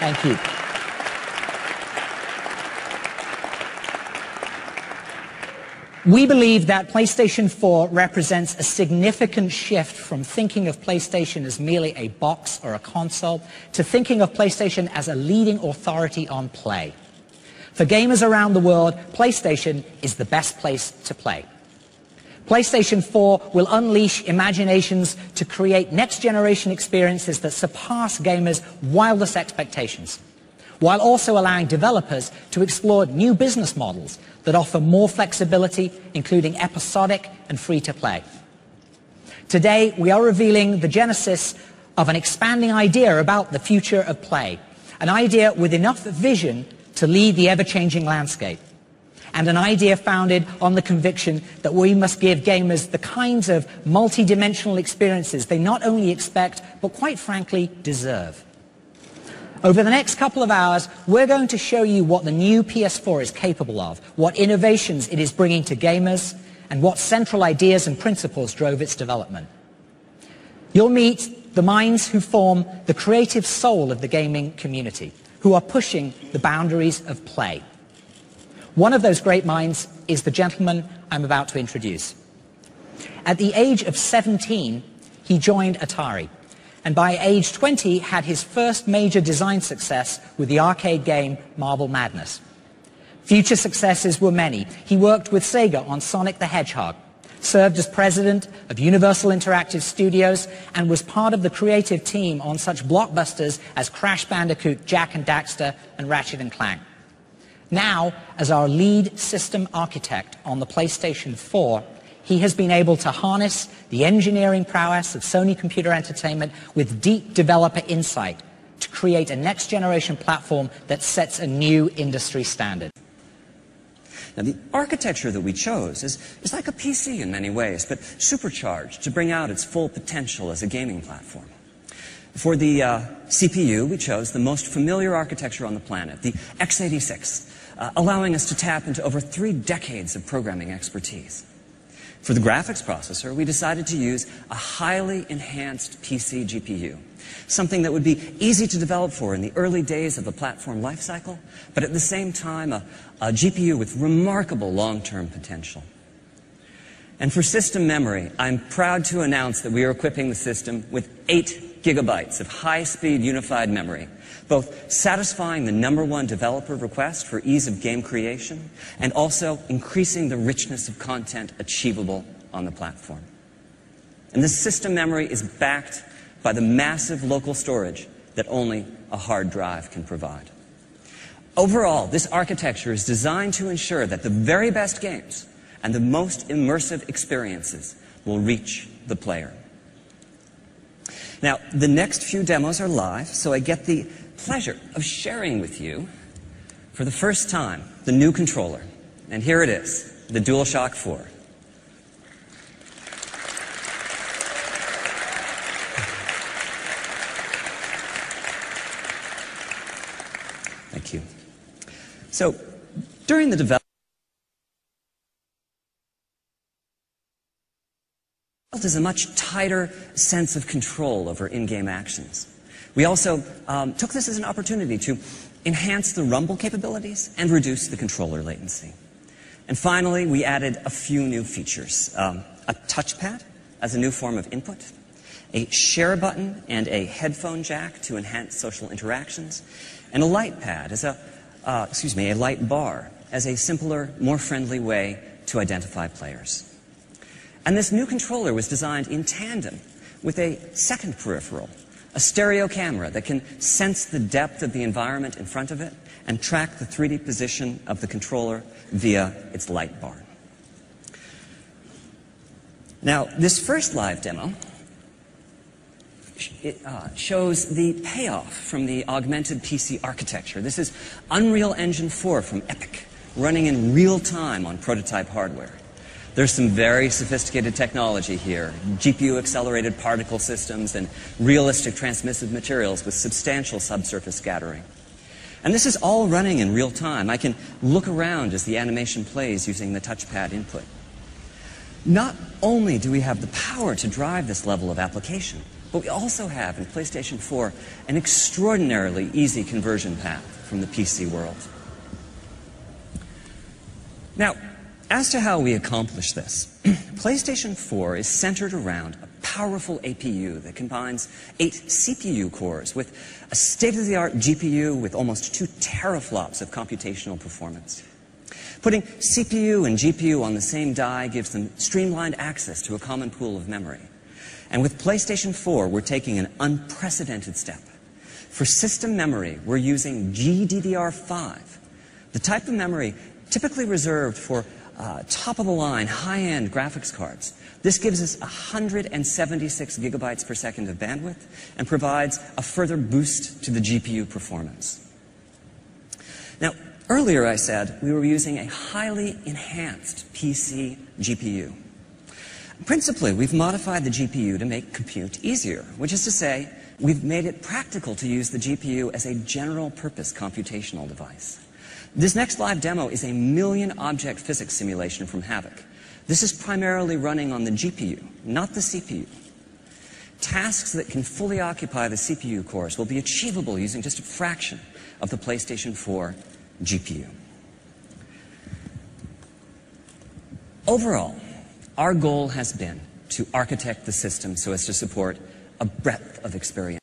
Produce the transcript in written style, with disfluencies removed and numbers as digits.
Thank you. We believe that PlayStation 4 represents a significant shift from thinking of PlayStation as merely a box or a console to thinking of PlayStation as a leading authority on play. For gamers around the world, PlayStation is the best place to play. PlayStation 4 will unleash imaginations to create next-generation experiences that surpass gamers' wildest expectations, while also allowing developers to explore new business models that offer more flexibility, including episodic and free-to-play. Today, we are revealing the genesis of an expanding idea about the future of play, an idea with enough vision to lead the ever-changing landscape, and an idea founded on the conviction that we must give gamers the kinds of multi-dimensional experiences they not only expect, but quite frankly, deserve. Over the next couple of hours, we're going to show you what the new PS4 is capable of, what innovations it is bringing to gamers, and what central ideas and principles drove its development. You'll meet the minds who form the creative soul of the gaming community, who are pushing the boundaries of play. One of those great minds is the gentleman I'm about to introduce. At the age of 17, he joined Atari, and by age 20 had his first major design success with the arcade game Marble Madness. Future successes were many. He worked with Sega on Sonic the Hedgehog, served as president of Universal Interactive Studios, and was part of the creative team on such blockbusters as Crash Bandicoot, Jak and Daxter, and Ratchet and Clank. Now, as our lead system architect on the PlayStation 4, he has been able to harness the engineering prowess of Sony Computer Entertainment with deep developer insight to create a next-generation platform that sets a new industry standard. Now, the architecture that we chose is like a PC in many ways, but supercharged to bring out its full potential as a gaming platform. For the CPU, we chose the most familiar architecture on the planet, the x86, allowing us to tap into over 3 decades of programming expertise. For the graphics processor, we decided to use a highly enhanced PC GPU, something that would be easy to develop for in the early days of the platform lifecycle, but at the same time a GPU with remarkable long-term potential. And for system memory, I'm proud to announce that we are equipping the system with 8 gigabytes of high-speed unified memory, both satisfying the #1 developer request for ease of game creation and also increasing the richness of content achievable on the platform. And this system memory is backed by the massive local storage that only a hard drive can provide. Overall, this architecture is designed to ensure that the very best games and the most immersive experiences will reach the player. Now, the next few demos are live, so I get the pleasure of sharing with you, for the first time, the new controller. And here it is, the DualShock 4. Thank you. So, during the development, there's a much tighter sense of control over in-game actions. We also took this as an opportunity to enhance the rumble capabilities and reduce the controller latency. And finally, we added a few new features. A touchpad as a new form of input, a share button and a headphone jack to enhance social interactions, and a light pad as a light bar as a simpler, more friendly way to identify players. And this new controller was designed in tandem with a second peripheral, a stereo camera that can sense the depth of the environment in front of it and track the 3D position of the controller via its light bar. Now, this first live demo shows the payoff from the augmented PC architecture. This is Unreal Engine 4 from Epic, running in real time on prototype hardware. There's some very sophisticated technology here, GPU-accelerated particle systems and realistic transmissive materials with substantial subsurface scattering. And this is all running in real time. I can look around as the animation plays using the touchpad input. Not only do we have the power to drive this level of application, But we also have, in PlayStation 4, an extraordinarily easy conversion path from the PC world. Now, as to how we accomplish this, PlayStation 4 is centered around a powerful APU that combines 8 CPU cores with a state-of-the-art GPU with almost 2 teraflops of computational performance. Putting CPU and GPU on the same die gives them streamlined access to a common pool of memory. And with PlayStation 4, we're taking an unprecedented step. For system memory, we're using GDDR5, the type of memory typically reserved for top-of-the-line, high-end graphics cards. This gives us 176 gigabytes per second of bandwidth and provides a further boost to the GPU performance. Now, earlier I said we were using a highly enhanced PC GPU. Principally, we've modified the GPU to make compute easier, which is to say, we've made it practical to use the GPU as a general-purpose computational device. This next live demo is a million-object physics simulation from Havoc. This is primarily running on the GPU, not the CPU. Tasks that can fully occupy the CPU cores will be achievable using just a fraction of the PlayStation 4 GPU. Overall, our goal has been to architect the system so as to support a breadth of experience.